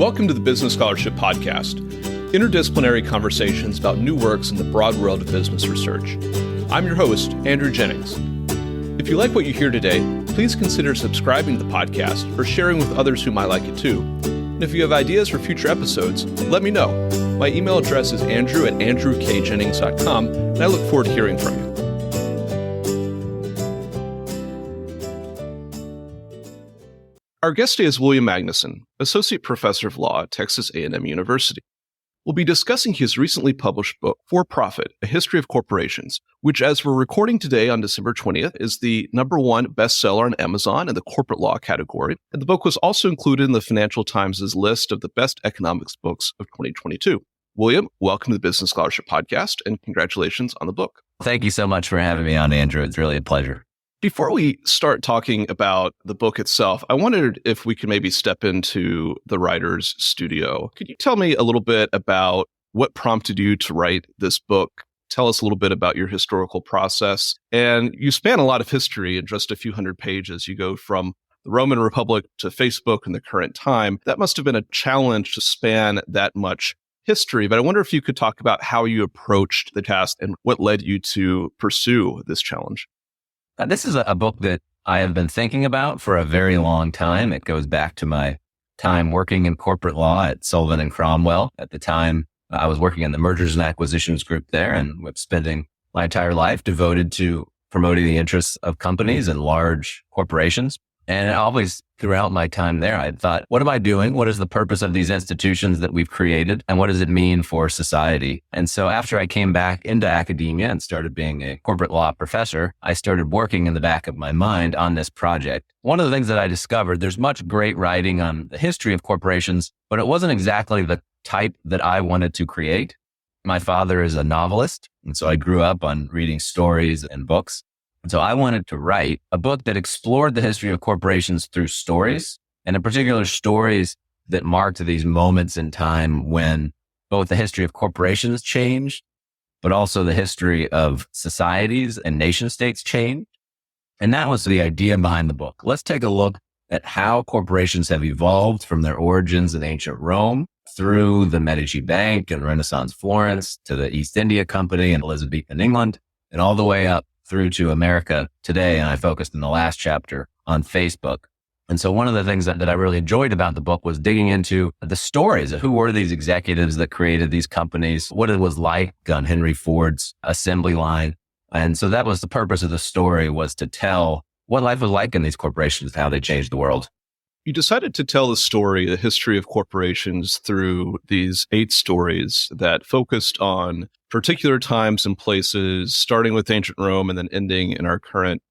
Welcome to the Business Scholarship Podcast, interdisciplinary conversations about new works in the broad world of business research. I'm your host, Andrew Jennings. If you like what you hear today, please consider subscribing to the podcast or sharing with others who might like it too. And if you have ideas for future episodes, let me know. My email address is andrew@andrewkjennings.com, and I look forward to hearing from you. Our guest today is William Magnuson, Associate Professor of Law at Texas A&M University. We'll be discussing his recently published book, For Profit, A History of Corporations, which, as we're recording today on December 20th, is the #1 bestseller on Amazon in the corporate law category. And the book was also included in the Financial Times' list of the best economics books of 2022. William, welcome to the Business Scholarship Podcast, and congratulations on the book. Thank you so much for having me on, Andrew. It's really a pleasure. Before we start talking about the book itself, I wondered if we could maybe step into the writer's studio. Could you tell me a little bit about what prompted you to write this book? Tell us a little bit about your historical process. And you span a lot of history in just a few hundred pages. You go from the Roman Republic to Facebook in the current time. That must have been a challenge to span that much history. But I wonder if you could talk about how you approached the task and what led you to pursue this challenge. This is a book that I have been thinking about for a very long time. It goes back to my time working in corporate law at Sullivan and Cromwell. At the time, I was working in the mergers and acquisitions group there and was spending my entire life devoted to promoting the interests of companies and large corporations. And always throughout my time there, I thought, what am I doing? What is the purpose of these institutions that we've created? And what does it mean for society? And so after I came back into academia and started being a corporate law professor, I started working in the back of my mind on this project. One of the things that I discovered, there's much great writing on the history of corporations, but it wasn't exactly the type that I wanted to create. My father is a novelist, and so I grew up on reading stories and books. And so I wanted to write a book that explored the history of corporations through stories, and in particular stories that marked these moments in time when both the history of corporations changed, but also the history of societies and nation states changed. And that was the idea behind the book. Let's take a look at how corporations have evolved from their origins in ancient Rome through the Medici Bank and Renaissance Florence to the East India Company and Elizabethan England, and all the way up through to America today. And I focused in the last chapter on Facebook. And so one of the things that I really enjoyed about the book was digging into the stories of who were these executives that created these companies, what it was like on Henry Ford's assembly line. And so that was the purpose of the story, was to tell what life was like in these corporations, how they changed the world. You decided to tell the story, the history of corporations, through these 8 stories that focused on particular times and places, starting with ancient Rome and then ending in our current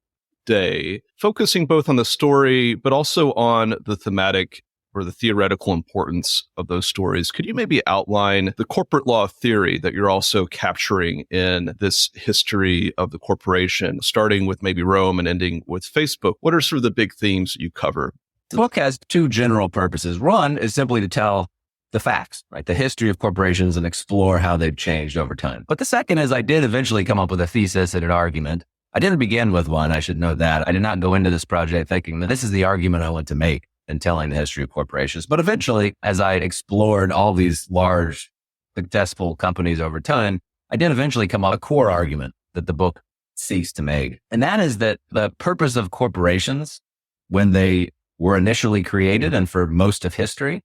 day, focusing both on the story, but also on the thematic or the theoretical importance of those stories. Could you maybe outline the corporate law theory that you're also capturing in this history of the corporation, starting with maybe Rome and ending with Facebook? What are sort of the big themes that you cover? The book has 2 general purposes. One is simply to tell the facts, right? The history of corporations and explore how they've changed over time. But the second is I did eventually come up with a thesis and an argument. I didn't begin with one. I should note that. I did not go into this project thinking that this is the argument I want to make in telling the history of corporations. But eventually, as I explored all these large, successful companies over time, I did eventually come up with a core argument that the book seeks to make. And that is that the purpose of corporations, when they were initially created and for most of history,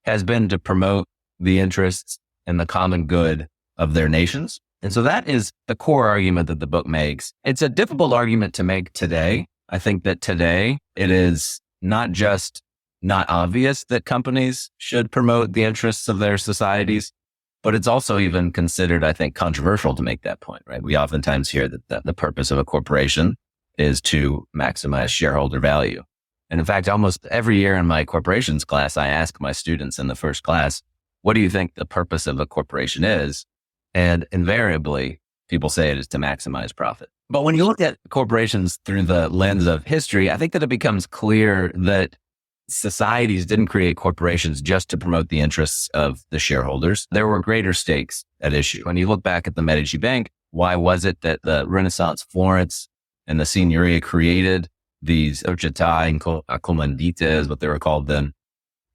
has been to promote the interests and the common good of their nations. And so that is the core argument that the book makes. It's a difficult argument to make today. I think that today it is not just not obvious that companies should promote the interests of their societies, but it's also even considered, I think, controversial to make that point, right? We oftentimes hear that the purpose of a corporation is to maximize shareholder value. And in fact, almost every year in my corporations class, I ask my students in the first class, what do you think the purpose of a corporation is? And invariably, people say it is to maximize profit. But when you look at corporations through the lens of history, I think that it becomes clear that societies didn't create corporations just to promote the interests of the shareholders. There were greater stakes at issue. When you look back at the Medici Bank, why was it that the Renaissance Florence and the Signoria created these società in commandite, is what they were called then?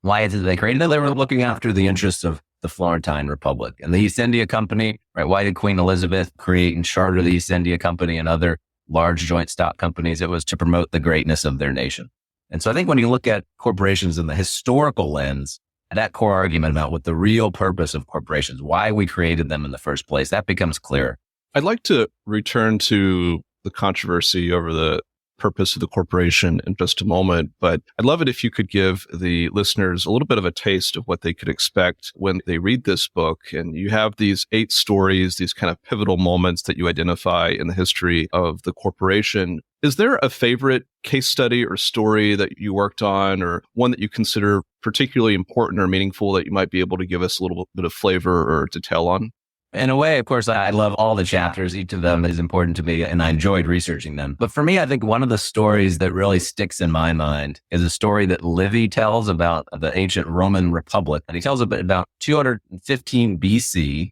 Why is it they created it? They were looking after the interests of the Florentine Republic and the East India Company, right? Why did Queen Elizabeth create and charter the East India Company and other large joint stock companies? It was to promote the greatness of their nation. And so I think when you look at corporations in the historical lens, that core argument about what the real purpose of corporations, why we created them in the first place, that becomes clear. I'd like to return to the controversy over the purpose of the corporation in just a moment, but I'd love it if you could give the listeners a little bit of a taste of what they could expect when they read this book. And you have these 8 stories, these kind of pivotal moments that you identify in the history of the corporation. Is there a favorite case study or story that you worked on, or one that you consider particularly important or meaningful that you might be able to give us a little bit of flavor or detail on? In a way, of course, I love all the chapters. Each of them is important to me, and I enjoyed researching them. But for me, I think one of the stories that really sticks in my mind is a story that Livy tells about the ancient Roman Republic. And he tells a bit about 215 BC.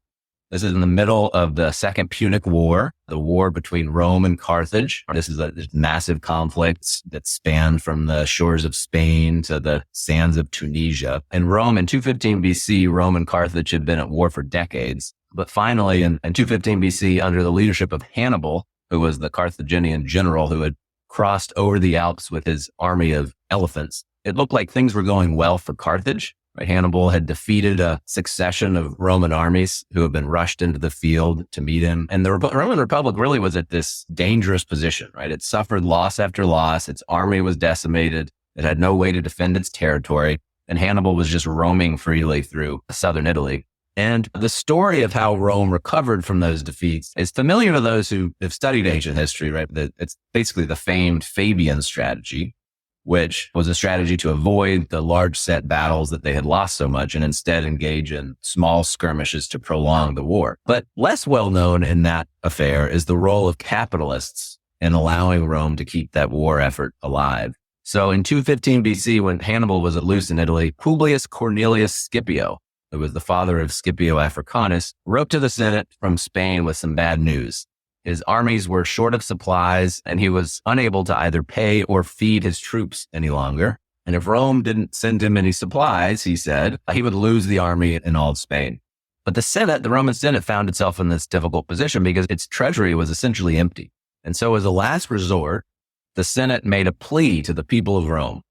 This is in the middle of the Second Punic War, the war between Rome and Carthage. This is a massive conflict that spanned from the shores of Spain to the sands of Tunisia. In Rome, in 215 BC, Rome and Carthage had been at war for decades. But finally, in 215 BC, under the leadership of Hannibal, who was the Carthaginian general who had crossed over the Alps with his army of elephants, it looked like things were going well for Carthage. Right? Hannibal had defeated a succession of Roman armies who had been rushed into the field to meet him. And the Roman Republic really was at this dangerous position, right? It suffered loss after loss. Its army was decimated. It had no way to defend its territory. And Hannibal was just roaming freely through southern Italy. And the story of how Rome recovered from those defeats is familiar to those who have studied ancient history, right? It's basically the famed Fabian strategy, which was a strategy to avoid the large set battles that they had lost so much and instead engage in small skirmishes to prolong the war. But less well known in that affair is the role of capitalists in allowing Rome to keep that war effort alive. So in 215 BC, when Hannibal was at loose in Italy, Publius Cornelius Scipio, who was the father of Scipio Africanus, wrote to the Senate from Spain with some bad news. His armies were short of supplies, and he was unable to either pay or feed his troops any longer. And if Rome didn't send him any supplies, he said, he would lose the army in all of Spain. But the Senate, the Roman Senate, found itself in this difficult position because its treasury was essentially empty. And so as a last resort, the Senate made a plea to the people of Rome.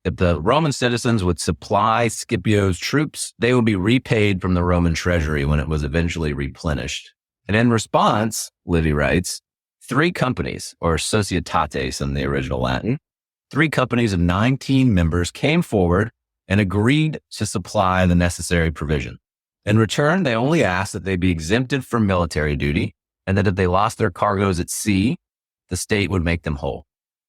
If the Roman citizens would supply Scipio's troops, they would be repaid from the Roman treasury when it was eventually replenished. And in response, Livy writes, 3 companies, or societates in the original Latin, 3 companies of 19 members came forward and agreed to supply the necessary provision. In return, they only asked that they be exempted from military duty and that if they lost their cargoes at sea, the state would make them whole.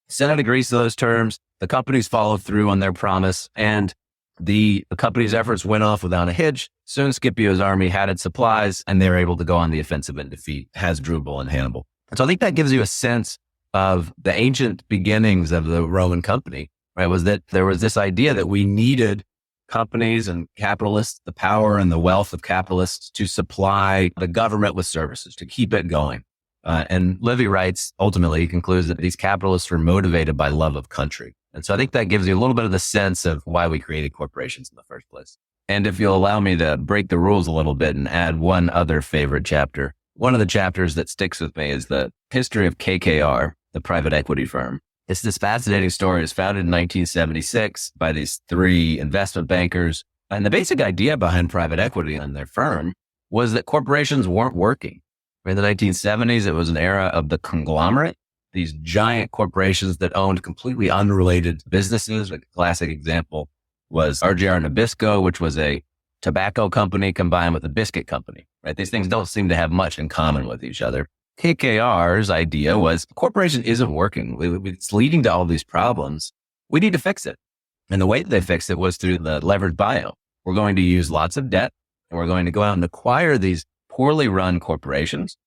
The Senate agrees to those terms. The companies followed through on their promise, and the company's efforts went off without a hitch. Soon Scipio's army had its supplies, and they were able to go on the offensive and defeat Hasdrubal and Hannibal. And so I think that gives you a sense of the ancient beginnings of the Roman company, right? Was that there was this idea that we needed companies and capitalists, the power and the wealth of capitalists to supply the government with services, to keep it going. And Livy writes, ultimately, he concludes that these capitalists were motivated by love of country. And so I think that gives you a little bit of the sense of why we created corporations in the first place. And if you'll allow me to break the rules a little bit and add one other favorite chapter, one of the chapters that sticks with me is the history of KKR, the private equity firm. It's this fascinating story. It was founded in 1976 by these 3 investment bankers. And the basic idea behind private equity and their firm was that corporations weren't working. In the 1970s, it was an era of the conglomerate, these giant corporations that owned completely unrelated businesses. A classic example was RJR Nabisco, which was a tobacco company combined with a biscuit company, right? These things don't seem to have much in common with each other. KKR's idea was the corporation isn't working. It's leading to all these problems. We need to fix it. And the way that they fixed it was through the leveraged buyout. We're going to use lots of debt, and we're going to go out and acquire these poorly run corporations,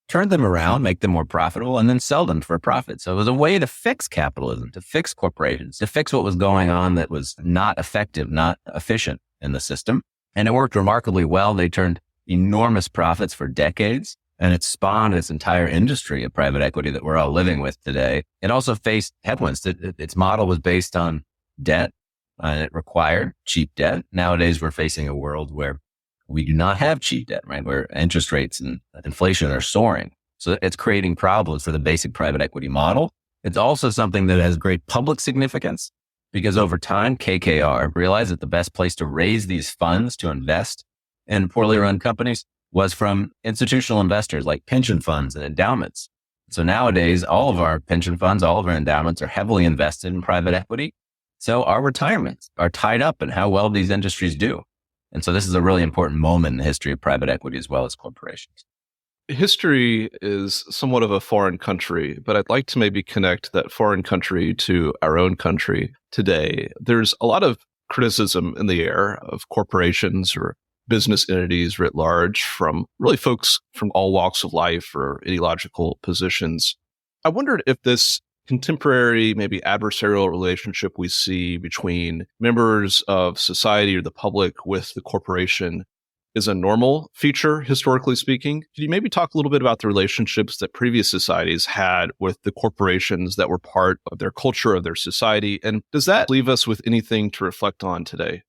turn them around, make them more profitable, and then sell them for a profit. So it was a way to fix capitalism, to fix corporations, to fix what was going on that was not effective, not efficient in the system. And it worked remarkably well. They turned enormous profits for decades, and it spawned this entire industry of private equity that we're all living with today. It also faced headwinds. Its model was based on debt, and it required cheap debt. Nowadays, we're facing a world where we do not have cheap debt, right? Where interest rates and inflation are soaring. So it's creating problems for the basic private equity model. It's also something that has great public significance because over time, KKR realized that the best place to raise these funds to invest in poorly run companies was from institutional investors like pension funds and endowments. So nowadays, all of our pension funds, all of our endowments are heavily invested in private equity. So our retirements are tied up in how well these industries do. And so this is a really important moment in the history of private equity as well as corporations. History is somewhat of a foreign country, but I'd like to maybe connect that foreign country to our own country today. There's a lot of criticism in the air of corporations or business entities writ large from really folks from all walks of life or ideological positions. I wondered if this contemporary, maybe adversarial relationship we see between members of society or the public with the corporation is a normal feature, historically speaking. Could you maybe talk a little bit about the relationships that previous societies had with the corporations that were part of their culture, of their society? And does that leave us with anything to reflect on today?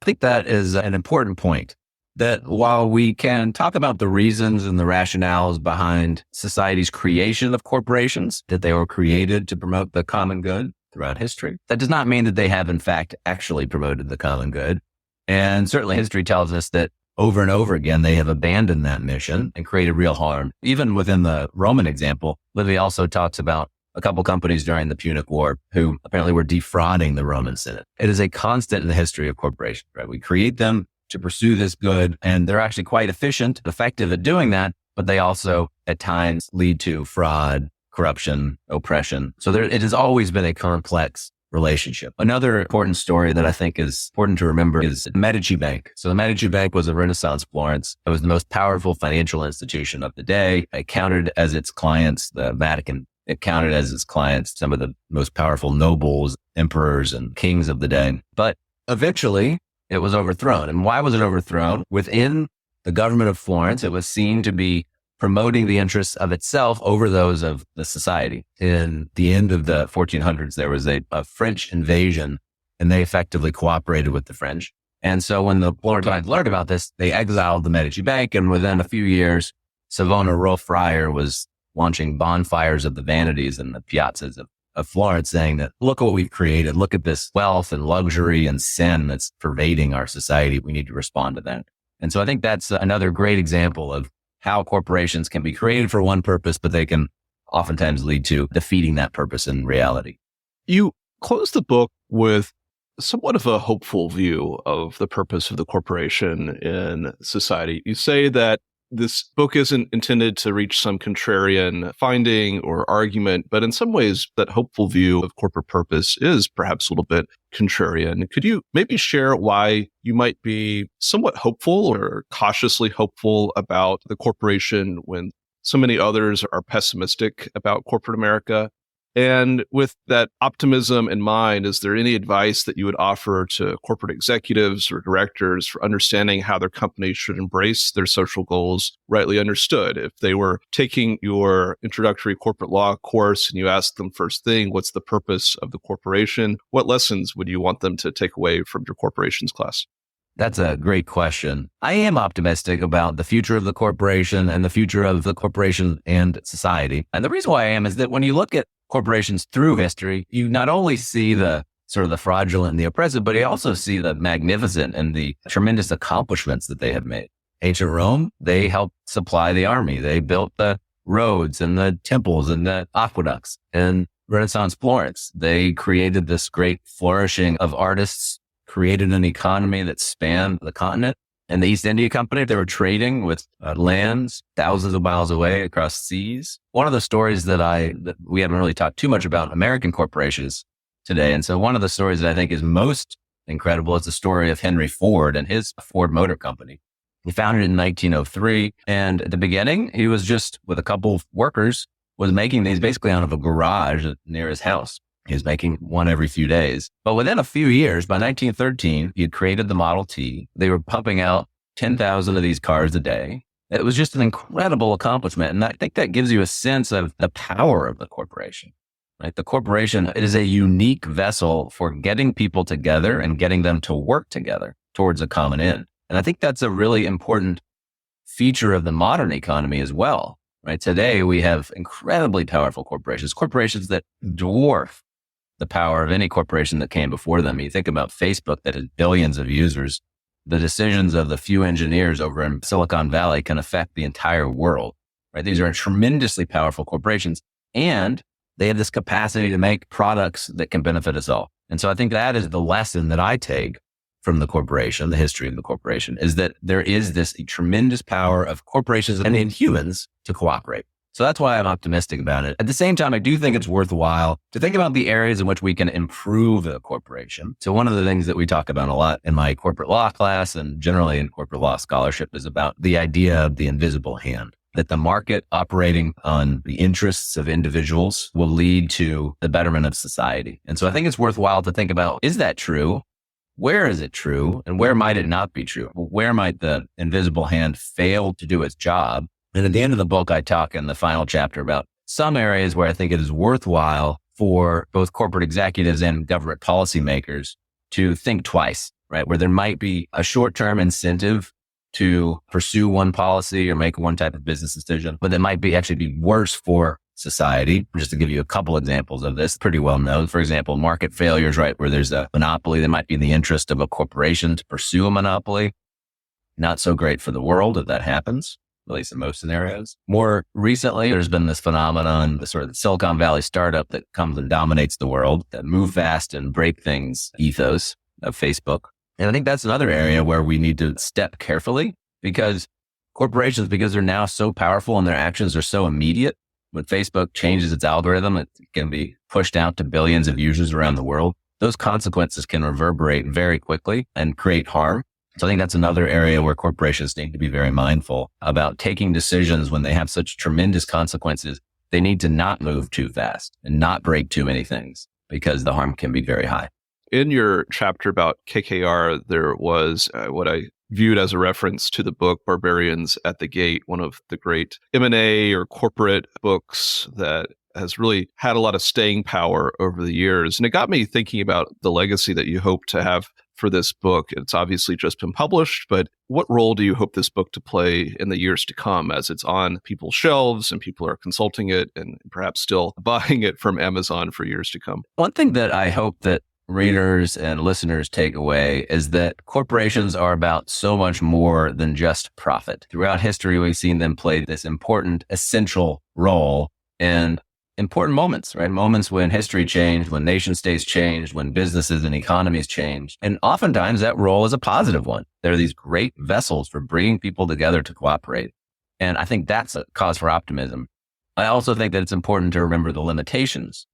I think that is an important point, that while we can talk about the reasons and the rationales behind society's creation of corporations, that they were created to promote the common good throughout history, that does not mean that they have in fact actually promoted the common good. And certainly history tells us that over and over again, they have abandoned that mission and created real harm. Even within the Roman example, Livy also talks about a couple companies during the Punic War who apparently were defrauding the Roman Senate. It is a constant in the history of corporations, right? We create them to pursue this good, and they're actually quite efficient, effective at doing that, but they also at times lead to fraud, corruption, oppression. So it has always been a complex relationship. Another important story that I think is important to remember is the Medici Bank. So the Medici Bank was a Renaissance Florence. It was the most powerful financial institution of the day. It counted as its clients the Vatican. It counted as its clients some of the most powerful nobles, emperors, and kings of the day. But eventually, it was overthrown. And why was it overthrown? Within the government of Florence, it was seen to be promoting the interests of itself over those of the society. In the end of the 1400s, there was a French invasion, and they effectively cooperated with the French. And so when the Florentines learned about this, they exiled the Medici Bank, and within a few years, Savonarola Friar was launching bonfires of the vanities in the piazzas of Florence, saying that, look what we've created. Look at this wealth and luxury and sin that's pervading our society. We need to respond to that. And so I think that's another great example of how corporations can be created for one purpose, but they can oftentimes lead to defeating that purpose in reality. You close the book with somewhat of a hopeful view of the purpose of the corporation in society. You say that this book isn't intended to reach some contrarian finding or argument, but in some ways that hopeful view of corporate purpose is perhaps a little bit contrarian. Could you maybe share why you might be somewhat hopeful or cautiously hopeful about the corporation when so many others are pessimistic about corporate America? And with that optimism in mind, is there any advice that you would offer to corporate executives or directors for understanding how their companies should embrace their social goals rightly understood? If they were taking your introductory corporate law course and you asked them first thing, what's the purpose of the corporation? What lessons would you want them to take away from your corporations class? That's a great question. I am optimistic about the future of the corporation and the future of the corporation and society. And the reason why I am is that when you look at corporations through history, you not only see the sort of the fraudulent and the oppressive, but you also see the magnificent and the tremendous accomplishments that they have made. Ancient Rome, they helped supply the army. They built the roads and the temples and the aqueducts. In Renaissance Florence, they created this great flourishing of artists, created an economy that spanned the continent. And the East India Company, they were trading with lands thousands of miles away across seas. One of the stories that we haven't really talked too much about American corporations today. And so one of the stories that I think is most incredible is the story of Henry Ford and his Ford Motor Company. He founded it in 1903. And at the beginning, he was just with a couple of workers, was making these basically out of a garage near his house. He was making one every few days. But within a few years, by 1913, he had created the Model T. They were pumping out 10,000 of these cars a day. It was just an incredible accomplishment. And I think that gives you a sense of the power of the corporation. right? The corporation, it is a unique vessel for getting people together and getting them to work together towards a common end. And I think that's a really important feature of the modern economy as well, right? Today, we have incredibly powerful corporations that dwarf the power of any corporation that came before them. You think about Facebook that has billions of users. The decisions of the few engineers over in Silicon Valley can affect the entire world, right? These are tremendously powerful corporations, and they have this capacity to make products that can benefit us all. And so I think that is the lesson that I take from the corporation, the history of the corporation, is that there is this tremendous power of corporations and in humans to cooperate. So that's why I'm optimistic about it. At the same time, I do think it's worthwhile to think about the areas in which we can improve the corporation. So one of the things that we talk about a lot in my corporate law class and generally in corporate law scholarship is about the idea of the invisible hand, that the market operating on the interests of individuals will lead to the betterment of society. And so I think it's worthwhile to think about, is that true? Where is it true? And where might it not be true? Where might the invisible hand fail to do its job? And at the end of the book, I talk in the final chapter about some areas where I think it is worthwhile for both corporate executives and government policymakers to think twice, right? Where there might be a short-term incentive to pursue one policy or make one type of business decision, but that might actually be worse for society. Just to give you a couple examples of this, pretty well known. For example, market failures, right? Where there's a monopoly that might be in the interest of a corporation to pursue a monopoly. Not so great for the world if that happens, at least in most scenarios. More recently, there's been this phenomenon, the sort of Silicon Valley startup that comes and dominates the world, that move fast and break things ethos of Facebook. And I think that's another area where we need to step carefully, because corporations, because they're now so powerful and their actions are so immediate, when Facebook changes its algorithm, it can be pushed out to billions of users around the world. Those consequences can reverberate very quickly and create harm. So I think that's another area where corporations need to be very mindful about taking decisions when they have such tremendous consequences. They need to not move too fast and not break too many things, because the harm can be very high. In your chapter about KKR, there was what I viewed as a reference to the book Barbarians at the Gate, one of the great M&A or corporate books that has really had a lot of staying power over the years. And it got me thinking about the legacy that you hope to have for this book. It's obviously just been published, but what role do you hope this book to play in the years to come as it's on people's shelves and people are consulting it and perhaps still buying it from Amazon for years to come? One thing that I hope that readers and listeners take away is that corporations are about so much more than just profit. Throughout history, we've seen them play this important, essential role in important moments, right? Moments when history changed, when nation states changed, when businesses and economies changed. And oftentimes that role is a positive one. There are these great vessels for bringing people together to cooperate. And I think that's a cause for optimism. I also think that it's important to remember the limitations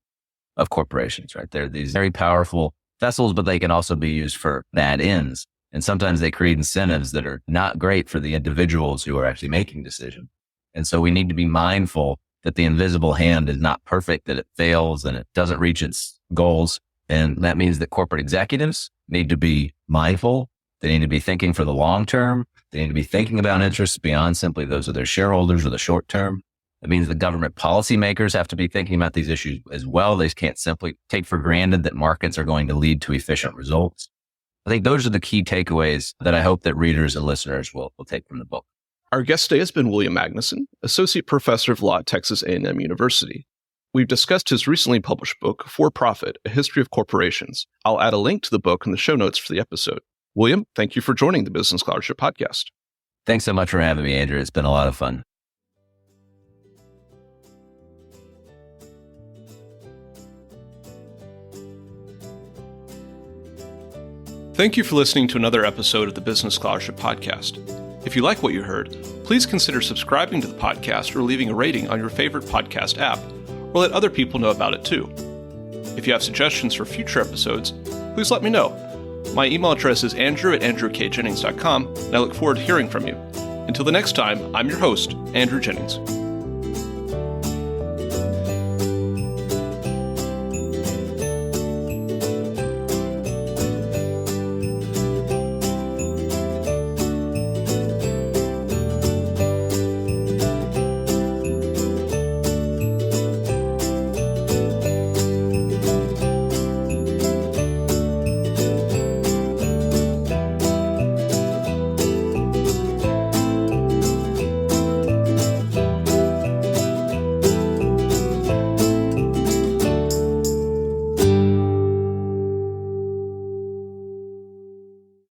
of corporations, right? They're these very powerful vessels, but they can also be used for bad ends. And sometimes they create incentives that are not great for the individuals who are actually making decisions. And so we need to be mindful that the invisible hand is not perfect, that it fails and it doesn't reach its goals. And that means that corporate executives need to be mindful. They need to be thinking for the long term. They need to be thinking about interests beyond simply those of their shareholders or the short term. It means the government policymakers have to be thinking about these issues as well. They can't simply take for granted that markets are going to lead to efficient results. I think those are the key takeaways that I hope that readers and listeners will take from the book. Our guest today has been William Magnuson, Associate Professor of Law at Texas A&M University. We've discussed his recently published book, For Profit, A History of Corporations. I'll add a link to the book in the show notes for the episode. William, thank you for joining the Business Scholarship Podcast. Thanks so much for having me, Andrew. It's been a lot of fun. Thank you for listening to another episode of the Business Scholarship Podcast. If you like what you heard, please consider subscribing to the podcast or leaving a rating on your favorite podcast app, or let other people know about it too. If you have suggestions for future episodes, please let me know. My email address is andrew@andrewkjennings.com, and I look forward to hearing from you. Until the next time, I'm your host, Andrew Jennings.